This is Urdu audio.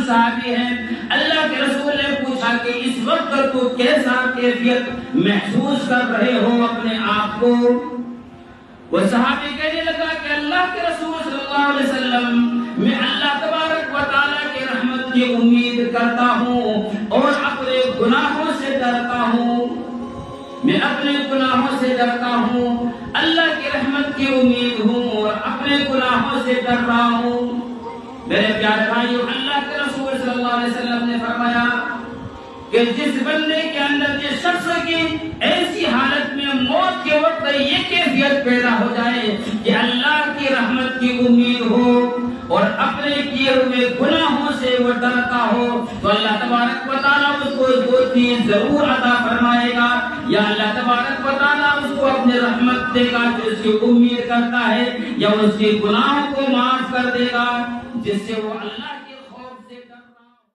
صحابی ہیں. اللہ کے رسول نے پوچھا کہ اس وقت تو کیسا کیفیت محسوس کر رہے ہو اپنے آپ کو؟ وہ صحابی کہنے لگا کہ اللہ کے رسول صلی اللہ علیہ وسلم میں اللہ تبارک و تعالیٰ کی رحمت کی امید کرتا ہوں اور اپنے گناہوں سے ڈرتا ہوں. میں اپنے گناہوں سے ڈرتا ہوں, اللہ کی رحمت کی امید ہوں اور اپنے گناہوں سے ڈر رہا ہوں. میرے پیارے بھائیو, اللہ کے رسول صلی اللہ علیہ وسلم نے فرمایا کہ جس بندے کے اندر, جس شخص کی ایسی حالت میں موت کے وقت یہ کیفیت پیدا ہو جائے کہ اللہ کی رحمت کی امید ہو اور اپنے کیے ہوئے گناہوں سے وہ ڈرتا ہو, تو اللہ تبارک و تعالیٰ اس کو دو چیز ضرور عطا فرمائے گا. یا اللہ تبارک و تعالیٰ اس کو اپنے رحمت دے گا جو اس کی امید کرتا ہے, یا اس کے گناہوں کو معاف کر دے گا جس سے وہ اللہ